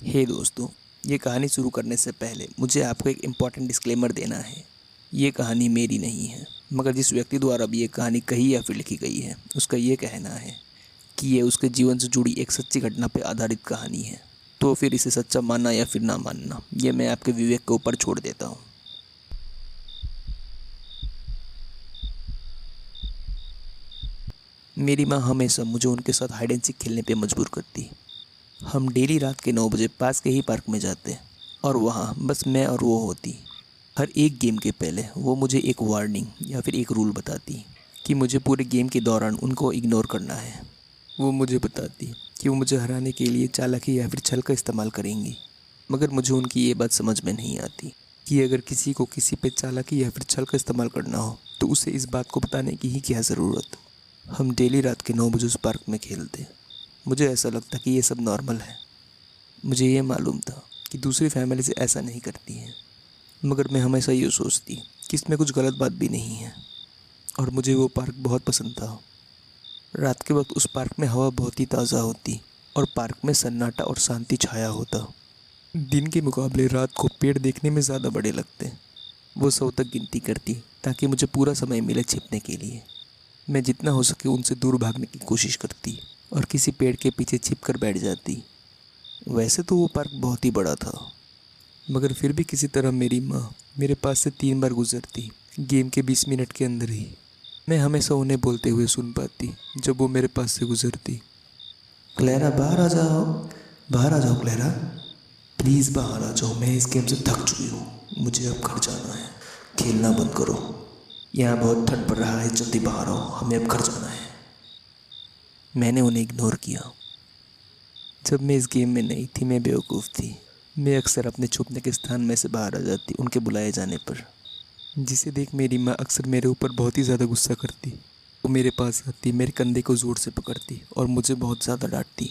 हे दोस्तों, ये कहानी शुरू करने से पहले मुझे आपको एक इम्पॉर्टेंट डिस्क्लेमर देना है। ये कहानी मेरी नहीं है, मगर जिस व्यक्ति द्वारा भी ये कहानी कही या फिर लिखी गई है उसका ये कहना है कि ये उसके जीवन से जुड़ी एक सच्ची घटना पर आधारित कहानी है। तो फिर इसे सच्चा मानना या फिर ना मानना, ये मैं आपके विवेक के ऊपर छोड़ देता हूँ। मेरी माँ हमेशा मुझे उनके साथ हाइड एंड सीक खेलने पे मजबूर करती। हम डेली रात के 9 बजे पास के ही पार्क में जाते और वहाँ बस मैं और वो होती। हर एक गेम के पहले वो मुझे एक वार्निंग या फिर एक रूल बताती कि मुझे पूरे गेम के दौरान उनको इग्नोर करना है। वो मुझे बताती कि वो मुझे हराने के लिए चालाकी या फिर छल का इस्तेमाल करेंगी, मगर मुझे उनकी ये बात समझ में नहीं आती कि अगर किसी को किसी पे चालाकी या फिर छल का इस्तेमाल करना हो तो उसे इस बात को बताने की ही क्या ज़रूरत। हम डेली रात के 9 बजे उस पार्क में खेलते। मुझे ऐसा लगता कि ये सब नॉर्मल है। मुझे ये मालूम था कि दूसरी फैमिली से ऐसा नहीं करती है, मगर मैं हमेशा ये सोचती कि इसमें कुछ गलत बात भी नहीं है। और मुझे वो पार्क बहुत पसंद था। रात के वक्त उस पार्क में हवा बहुत ही ताज़ा होती और पार्क में सन्नाटा और शांति छाया होता। दिन के मुकाबले रात को पेड़ देखने में ज़्यादा बड़े लगते। वो 100 तक गिनती करती ताकि मुझे पूरा समय मिले छिपने के लिए। मैं जितना हो सके उनसे दूर भागने की कोशिश करती और किसी पेड़ के पीछे छिप कर बैठ जाती। वैसे तो वो पार्क बहुत ही बड़ा था, मगर फिर भी किसी तरह मेरी माँ मेरे पास से 3 बार गुजरती गेम के 20 मिनट के अंदर ही। मैं हमेशा उन्हें बोलते हुए सुन पाती जब वो मेरे पास से गुजरती। क्लेरा बाहर आ जाओ, बाहर आ जाओ क्लेरा, प्लीज़ बाहर आ जाओ, मैं इस गेम से थक चुकी हूँ, मुझे अब घर जाना है, खेलना बंद करो, यहाँ बहुत ठंड पड़ रहा है, जल्दी बाहर आओ, हमें अब घर जाना है। मैंने उन्हें इग्नोर किया। जब मैं इस गेम में नहीं थी मैं बेवकूफ़ थी। मैं अक्सर अपने छुपने के स्थान में से बाहर आ जाती उनके बुलाए जाने पर, जिसे देख मेरी माँ अक्सर मेरे ऊपर बहुत ही ज़्यादा गुस्सा करती। वो मेरे पास आती, मेरे कंधे को ज़ोर से पकड़ती और मुझे बहुत ज़्यादा डांटती।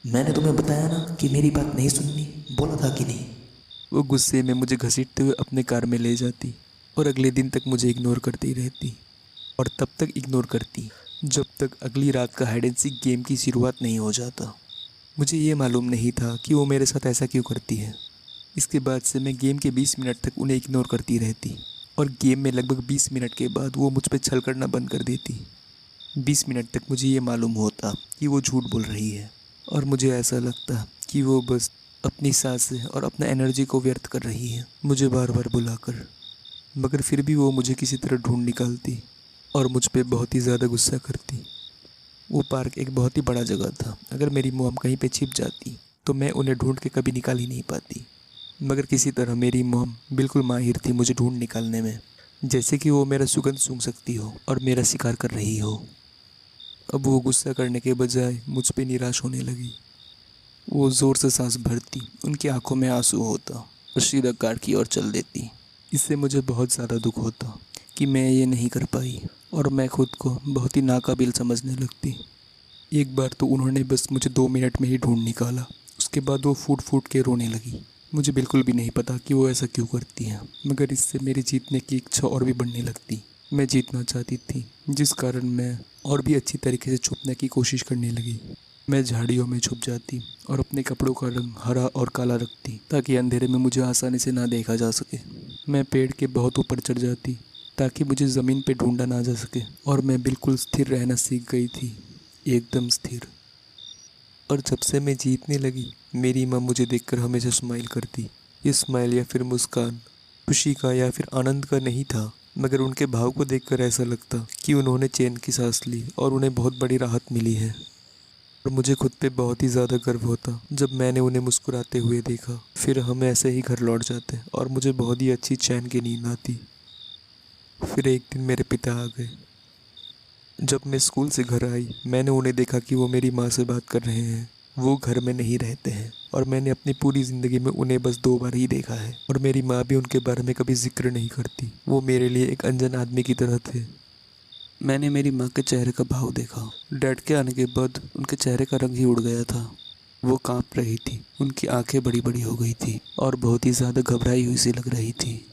मैंने तुम्हें बताया ना कि मेरी बात नहीं सुननी, बोला था कि नहीं। वो गुस्से में मुझे घसीटते हुए अपने कार में ले जाती और अगले दिन तक मुझे इग्नोर करती रहती। और तब तक इग्नोर करती जब तक अगली रात का हाइड एंड सीक गेम की शुरुआत नहीं हो जाता। मुझे ये मालूम नहीं था कि वो मेरे साथ ऐसा क्यों करती है। इसके बाद से मैं गेम के 20 मिनट तक उन्हें इग्नोर करती रहती और गेम में लगभग 20 मिनट के बाद वो मुझ पर छल करना बंद कर देती। 20 मिनट तक मुझे ये मालूम होता कि वो झूठ बोल रही है और मुझे ऐसा लगता कि वो बस अपनी सांसें और अपना एनर्जी को व्यर्थ कर रही है मुझे बार बार बुलाकर। मगर फिर भी वो मुझे किसी तरह ढूंढ निकालती और मुझ पे बहुत ही ज़्यादा गुस्सा करती। वो पार्क एक बहुत ही बड़ा जगह था। अगर मेरी मॉम कहीं पे छिप जाती तो मैं उन्हें ढूंढ के कभी निकाल ही नहीं पाती, मगर किसी तरह मेरी मॉम बिल्कुल माहिर थी मुझे ढूंढ निकालने में, जैसे कि वो मेरा सुगंध सूंघ सकती हो और मेरा शिकार कर रही हो। अब वो गुस्सा करने के बजाय मुझ पे निराश होने लगी। वो ज़ोर से सांस भरती, उनकी आंखों में आंसू होता और सीधा कार की ओर चल देती। इससे मुझे बहुत ज़्यादा दुख होता कि मैं ये नहीं कर पाई और मैं खुद को बहुत ही नाकाबिल समझने लगती। एक बार तो उन्होंने बस मुझे 2 मिनट में ही ढूंढ निकाला। उसके बाद वो फूट फूट के रोने लगी। मुझे बिल्कुल भी नहीं पता कि वो ऐसा क्यों करती है, मगर इससे मेरी जीतने की इच्छा और भी बढ़ने लगती। मैं जीतना चाहती थी, जिस कारण मैं और भी अच्छी तरीके से छुपने की कोशिश करने लगी। मैं झाड़ियों में छुप जाती और अपने कपड़ों का रंग हरा और काला रखती ताकि अंधेरे में मुझे आसानी से ना देखा जा सके। मैं पेड़ के बहुत ऊपर चढ़ जाती ताकि मुझे ज़मीन पे ढूंढा ना जा सके और मैं बिल्कुल स्थिर रहना सीख गई थी, एकदम स्थिर। और जब से मैं जीतने लगी मेरी माँ मुझे देखकर हमेशा स्माइल करती। ये स्माइल या फिर मुस्कान खुशी का या फिर आनंद का नहीं था, मगर उनके भाव को देखकर ऐसा लगता कि उन्होंने चैन की सांस ली और उन्हें बहुत बड़ी राहत मिली है। और मुझे खुद पे बहुत ही ज़्यादा गर्व होता जब मैंने उन्हें मुस्कुराते हुए देखा। फिर हम ऐसे ही घर लौट जाते और मुझे बहुत ही अच्छी चैन की नींद आती। फिर एक दिन मेरे पिता आ गए। जब मैं स्कूल से घर आई मैंने उन्हें देखा कि वो मेरी माँ से बात कर रहे हैं। वो घर में नहीं रहते हैं और मैंने अपनी पूरी ज़िंदगी में उन्हें बस 2 बार ही देखा है और मेरी माँ भी उनके बारे में कभी जिक्र नहीं करती। वो मेरे लिए एक अनजान आदमी की तरह थे। मैंने मेरी माँ के चेहरे का भाव देखा। डैड के आने के बाद उनके चेहरे का रंग ही उड़ गया था। वो कांप रही थी, उनकी आंखें बड़ी बड़ी हो गई थी और बहुत ही ज़्यादा घबराई हुई सी लग रही थी।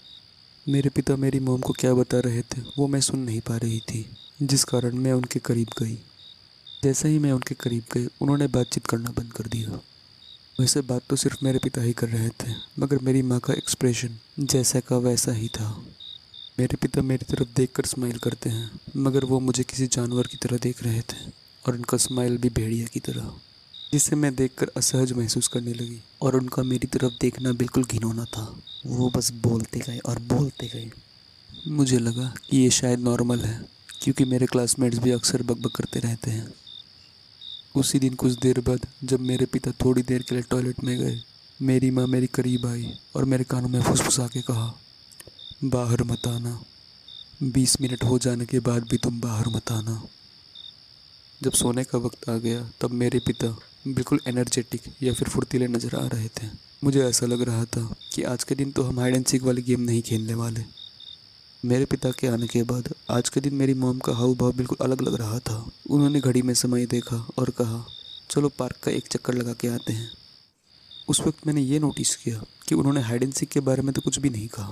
मेरे पिता मेरी मॉम को क्या बता रहे थे वो मैं सुन नहीं पा रही थी, जिस कारण मैं उनके करीब गई। जैसे ही मैं उनके करीब गई उन्होंने बातचीत करना बंद कर दिया। वैसे बात तो सिर्फ मेरे पिता ही कर रहे थे, मगर मेरी माँ का एक्सप्रेशन जैसा का वैसा ही था। मेरे पिता मेरी तरफ देखकर स्माइल करते हैं, मगर वो मुझे किसी जानवर की तरह देख रहे थे, और उनका स्माइल भी भेड़िया की तरह, जिसे मैं देखकर असहज महसूस करने लगी। और उनका मेरी तरफ देखना बिल्कुल घिनौना था। वो बस बोलते गए और बोलते गए। मुझे लगा कि ये शायद नॉर्मल है, क्योंकि मेरे क्लासमेट्स भी अक्सर बकबक करते रहते हैं। उसी दिन कुछ देर बाद जब मेरे पिता थोड़ी देर के लिए टॉयलेट में गए, मेरी माँ मेरे करीब आई और मेरे कानों में फुसफुसा के कहा, बाहर मत आना। 20 मिनट हो जाने के बाद भी तुम बाहर मत आना। जब सोने का वक्त आ गया तब मेरे पिता बिल्कुल एनर्जेटिक या फिर फुर्तीले नज़र आ रहे थे। मुझे ऐसा लग रहा था कि आज के दिन तो हम हाइड एंड सीक वाली गेम नहीं खेलने वाले। मेरे पिता के आने के बाद आज के दिन मेरी मॉम का हाव भाव बिल्कुल अलग लग रहा था। उन्होंने घड़ी में समय देखा और कहा, चलो पार्क का एक चक्कर लगा के आते हैं। उस वक्त मैंने ये नोटिस किया कि उन्होंने हाइड एंड सीक के बारे में तो कुछ भी नहीं कहा।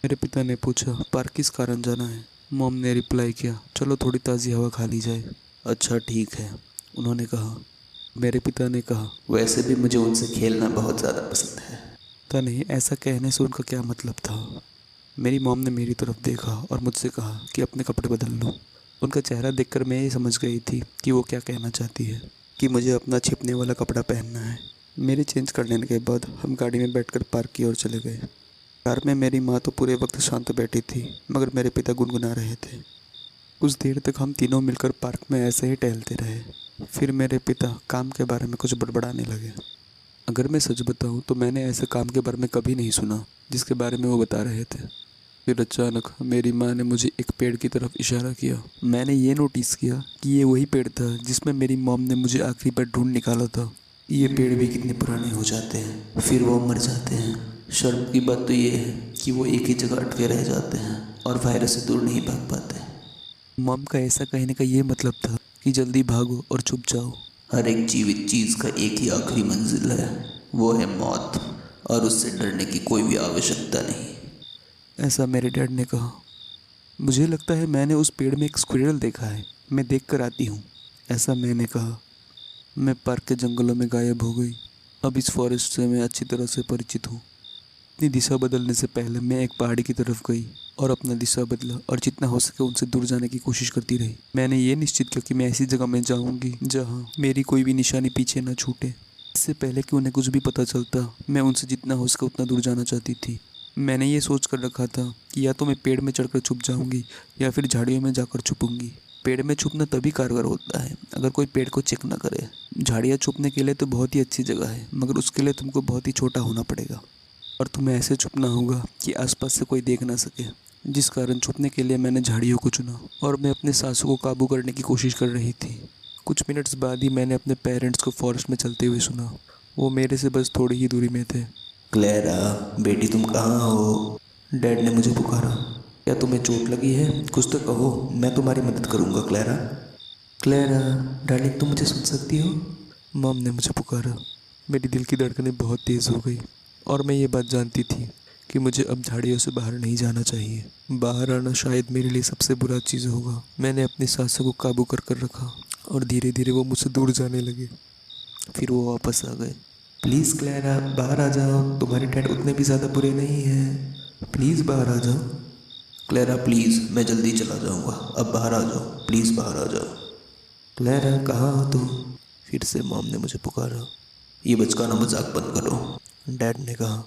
मेरे पिता ने पूछा, पार्क किस कारण जाना है? मॉम ने रिप्लाई किया, चलो थोड़ी ताज़ी हवा खा ली जाए। अच्छा ठीक है, उन्होंने कहा। मेरे पिता ने कहा, वैसे भी मुझे उनसे खेलना बहुत ज़्यादा पसंद है। पता नहीं ऐसा कहने से उनका क्या मतलब था। मेरी मॉम ने मेरी तरफ देखा और मुझसे कहा कि अपने कपड़े बदल लो। उनका चेहरा देखकर मैं ये समझ गई थी कि वो क्या कहना चाहती है, कि मुझे अपना छिपने वाला कपड़ा पहनना है। मेरे चेंज कर लेने के बाद हम गाड़ी में बैठकर पार्क की ओर चले गए। कार में मेरी माँ तो पूरे वक्त शांत बैठी थी, मगर मेरे पिता गुनगुना रहे थे। कुछ देर तक हम तीनों मिलकर पार्क में ऐसे ही टहलते रहे। फिर मेरे पिता काम के बारे में कुछ बड़बड़ाने लगे। अगर मैं सच बताऊं तो मैंने ऐसे काम के बारे में कभी नहीं सुना जिसके बारे में वो बता रहे थे। फिर अचानक मेरी माँ ने मुझे एक पेड़ की तरफ इशारा किया। मैंने ये नोटिस किया कि ये वही पेड़ था जिसमें मेरी मॉम ने मुझे आखिरी बार ढूंढ निकाला था। ये पेड़ भी कितने पुराने हो जाते हैं, फिर वो मर जाते हैं। शर्म की बात तो ये है कि वो एक ही जगह अटके रह जाते हैं और वायरस से दूर नहीं भाग पाते। मॉम का ऐसा कहने का ये मतलब था कि जल्दी भागो और छुप जाओ। हर एक जीवित चीज़ का एक ही आखिरी मंजिल है, वो है मौत, और उससे डरने की कोई भी आवश्यकता नहीं। ऐसा मेरे डैड ने कहा। मुझे लगता है मैंने उस पेड़ में एक स्क्विरल देखा है, मैं देख कर आती हूँ, ऐसा मैंने कहा। मैं पार्क के जंगलों में गायब हो गई। अब इस फॉरेस्ट से मैं अच्छी तरह से परिचित हूँ। अपनी दिशा बदलने से पहले मैं एक पहाड़ी की तरफ गई और अपना दिशा बदला और जितना हो सके उनसे दूर जाने की कोशिश करती रही। मैंने ये निश्चित किया कि मैं ऐसी जगह में जाऊंगी जहाँ मेरी कोई भी निशानी पीछे न छूटे। इससे पहले कि उन्हें कुछ भी पता चलता, मैं उनसे जितना हो सके उतना दूर जाना चाहती थी। मैंने ये सोच कर रखा था कि या तो मैं पेड़ में चढ़कर छुप जाऊंगी या फिर झाड़ियों में जाकर छुपूंगी। पेड़ में छुपना तभी कारगर होता है अगर कोई पेड़ को चेक ना करे। झाड़ियाँ छुपने के लिए तो बहुत ही अच्छी जगह है, मगर उसके लिए तुमको बहुत ही छोटा होना पड़ेगा और तुम्हें ऐसे छुपना होगा कि आसपास से कोई देख ना सके। जिस कारण छुपने के लिए मैंने झाड़ियों को चुना और मैं अपने सांसों को काबू करने की कोशिश कर रही थी। कुछ मिनट्स बाद ही मैंने अपने पेरेंट्स को फॉरेस्ट में चलते हुए सुना। वो मेरे से बस थोड़ी ही दूरी में थे। क्लेरा, बेटी तुम कहाँ हो? डैड ने मुझे पुकारा। क्या तुम्हें चोट लगी है? कुछ तो कहो, मैं तुम्हारी मदद करूँगा। क्लेरा, क्लेरा डार्लिंग, तुम मुझे सुन सकती हो? मॉम ने मुझे पुकारा। मेरी दिल की धड़कनें बहुत तेज़ हो गई और मैं ये बात जानती थी कि मुझे अब झाड़ियों से बाहर नहीं जाना चाहिए। बाहर आना शायद मेरे लिए सबसे बुरा चीज़ होगा। मैंने अपनी सांसों को काबू कर रखा और धीरे धीरे वो मुझसे दूर जाने लगे। फिर वो वापस आ गए। प्लीज़ क्लेरा, बाहर आ जाओ, तुम्हारे डैड उतने भी ज़्यादा बुरे नहीं हैं। प्लीज़ बाहर आ जाओ। क्लेरा प्लीज़, मैं जल्दी चला जाऊँगा, अब बाहर आ जाओ, प्लीज़ बाहर आ जाओ। क्लेरा कहाँ हो तुम? फिर से मॉम ने मुझे पुकारा। ये बचकाना मजाक बंद करो, डैड ने कहा।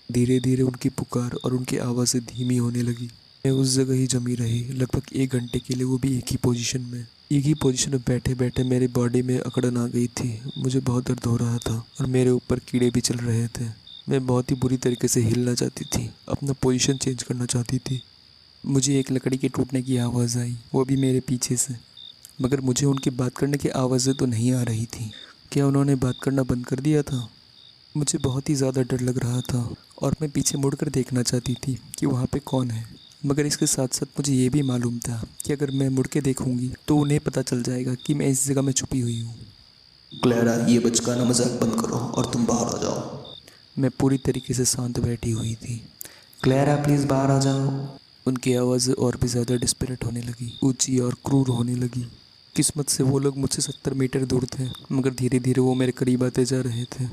धीरे धीरे उनकी पुकार और उनकी आवाज़ें धीमी होने लगी। मैं उस जगह ही जमी रही, लगभग 1 घंटे के लिए, वो भी एक ही पोजीशन में। एक ही पोजीशन में बैठे बैठे मेरी बॉडी में अकड़न आ गई थी। मुझे बहुत दर्द हो रहा था और मेरे ऊपर कीड़े भी चल रहे थे। मैं बहुत ही बुरी तरीके से हिलना चाहती थी, अपना पोजीशन चेंज करना चाहती थी। मुझे एक लकड़ी के टूटने की आवाज़ आई, वो भी मेरे पीछे से, मगर मुझे उनकी बात करने की आवाज़ें तो नहीं आ रही थी। क्या उन्होंने बात करना बंद कर दिया था? मुझे बहुत ही ज़्यादा डर लग रहा था और मैं पीछे मुड़कर देखना चाहती थी कि वहाँ पे कौन है। मगर इसके साथ साथ मुझे ये भी मालूम था कि अगर मैं मुड़ के देखूँगी तो उन्हें पता चल जाएगा कि मैं इस जगह में छुपी हुई हूँ। क्लेरा, ये बचकाना मजाक बंद करो और तुम बाहर आ जाओ। मैं पूरी तरीके से शांत बैठी हुई थी। क्लेरा प्लीज़ बाहर आ जाओ। उनकी आवाज़ और भी ज़्यादा डिस्परेट होने लगी, ऊंची और क्रूर होने लगी। किस्मत से वो लोग मुझसे 70 मीटर दूर थे, मगर धीरे धीरे वो मेरे करीब आते जा रहे थे।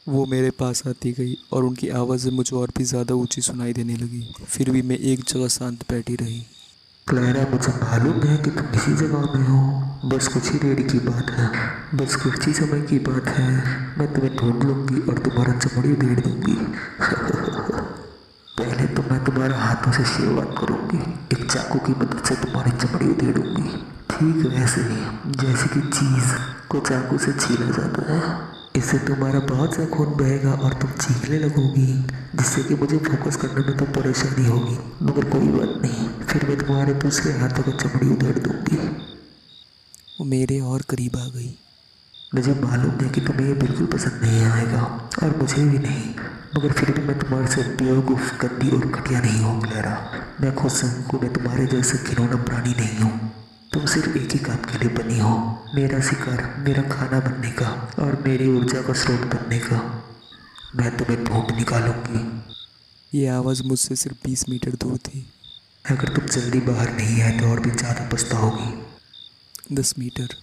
वो मेरे पास आती गई और उनकी आवाज़ें मुझे और भी ज़्यादा ऊंची सुनाई देने लगी। फिर भी मैं एक जगह शांत बैठी रही। क्लैरा, मुझे मालूम है कि तुम इसी जगह में हो। बस कुछ ही देर की बात है, बस कुछ ही समय की बात है। मैं तुम्हें ढूंढ लूँगी और तुम्हारा चमड़ी उधेड़ दूँगी। पहले तो मैं तुम्हारे हाथों से शुरुआत करूँगी, एक चाकू की मदद से तुम्हारी चमड़ी उधेड़ूँगी, ठीक वैसे ही जैसे कि चीज़ को चाकू से छीला जाता है। इससे तुम्हारा बहुत सा खून बहेगा और तुम चीखने लगोगी, जिससे कि मुझे फोकस करने में तो परेशानी होगी। मगर कोई बात नहीं, फिर मैं तुम्हारे दूसरे हाथों की चमड़ी उधेड़ दूँगी। वो मेरे और करीब आ गई। मुझे मालूम है कि तुम्हें ये बिल्कुल पसंद नहीं आएगा, और मुझे भी नहीं, मगर फिर भी मैं तुम्हारे से बेवकूफ़, गंदी और घटिया नहीं हूँ क्लैरा। मैं खुद समझूँ, मैं तुम्हारे जैसे घिनौना प्राणी नहीं हूँ। तुम सिर्फ एक ही काम के लिए बनी हो, मेरा शिकार, मेरा खाना बनने का और मेरी ऊर्जा का स्रोत बनने का। मैं तुम्हें ढूंढ निकालूंगी। ये आवाज़ मुझसे सिर्फ 20 मीटर दूर थी। अगर तुम जल्दी बाहर नहीं आए तो और भी ज़्यादा पछताओगी। 10 मीटर।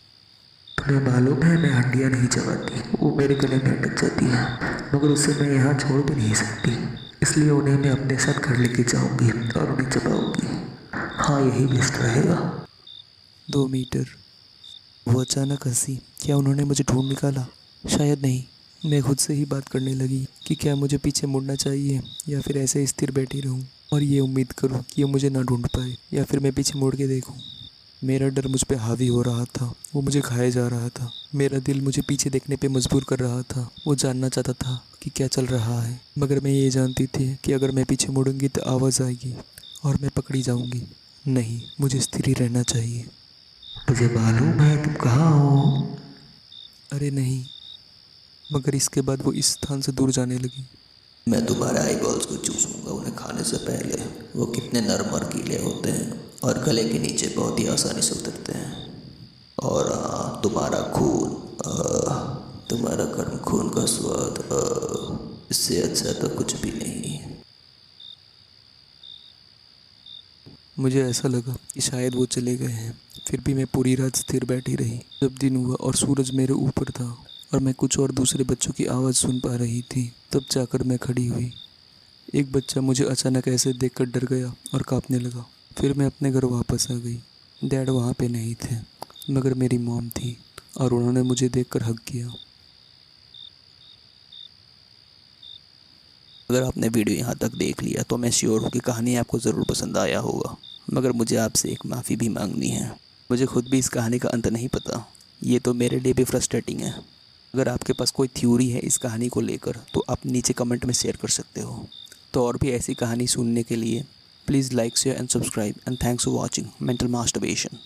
तुम्हें मालूम है मैं हड्डियाँ नहीं चबाती, वो मेरे गले में अटक जाती हैं, मगर उसे मैं यहाँ छोड़ भी नहीं सकती। इसलिए उन्हें मैं अपने साथ घर लेके जाऊँगी और उन्हें चबाऊँगी। हाँ, यही बेस्ट रहेगा। 2 मीटर। वो अचानक हंसी। क्या उन्होंने मुझे ढूंढ निकाला? शायद नहीं। मैं खुद से ही बात करने लगी कि क्या मुझे पीछे मुड़ना चाहिए या फिर ऐसे स्थिर बैठी रहूं और ये उम्मीद करूं कि ये मुझे ना ढूंढ पाए, या फिर मैं पीछे मुड़ के देखूं। मेरा डर मुझ पे हावी हो रहा था, वो मुझे खाए जा रहा था। मेरा दिल मुझे पीछे देखने पे मजबूर कर रहा था। वो जानना चाहता था कि क्या चल रहा है, मगर मैं ये जानती थी कि अगर मैं पीछे मुड़ूंगी तो आवाज़ आएगी और मैं पकड़ी जाऊंगी। नहीं, मुझे स्थिर ही रहना चाहिए। मुझे मालूम है तुम कहाँ हो। अरे नहीं। मगर इसके बाद वो इस स्थान से दूर जाने लगी। मैं तुम्हारे आई बॉल्स को चूसूंगा उन्हें खाने से पहले। वो कितने नरम और गीले होते हैं और गले के नीचे बहुत ही आसानी से उतरते हैं। और तुम्हारा खून, तुम्हारा गर्म खून का स्वाद, इससे अच्छा तो कुछ भी नहीं। मुझे ऐसा लगा कि शायद वो चले गए हैं। फिर भी मैं पूरी रात स्थिर बैठी रही। जब दिन हुआ और सूरज मेरे ऊपर था और मैं कुछ और दूसरे बच्चों की आवाज़ सुन पा रही थी, तब जाकर मैं खड़ी हुई। एक बच्चा मुझे अचानक ऐसे देखकर डर गया और कांपने लगा। फिर मैं अपने घर वापस आ गई। डैड वहाँ पे नहीं थे, मगर मेरी मॉम थी और उन्होंने मुझे देखकर हग किया। अगर आपने वीडियो यहाँ तक देख लिया तो मैं श्योर हूँ कि कहानी आपको ज़रूर पसंद आया होगा। मगर मुझे आपसे एक माफ़ी भी मांगनी है। मुझे खुद भी इस कहानी का अंत नहीं पता। ये तो मेरे लिए भी फ्रस्ट्रेटिंग है। अगर आपके पास कोई थ्योरी है इस कहानी को लेकर तो आप नीचे कमेंट में शेयर कर सकते हो। तो और भी ऐसी कहानी सुनने के लिए please like, share and subscribe, and thanks for watching mental masturbation.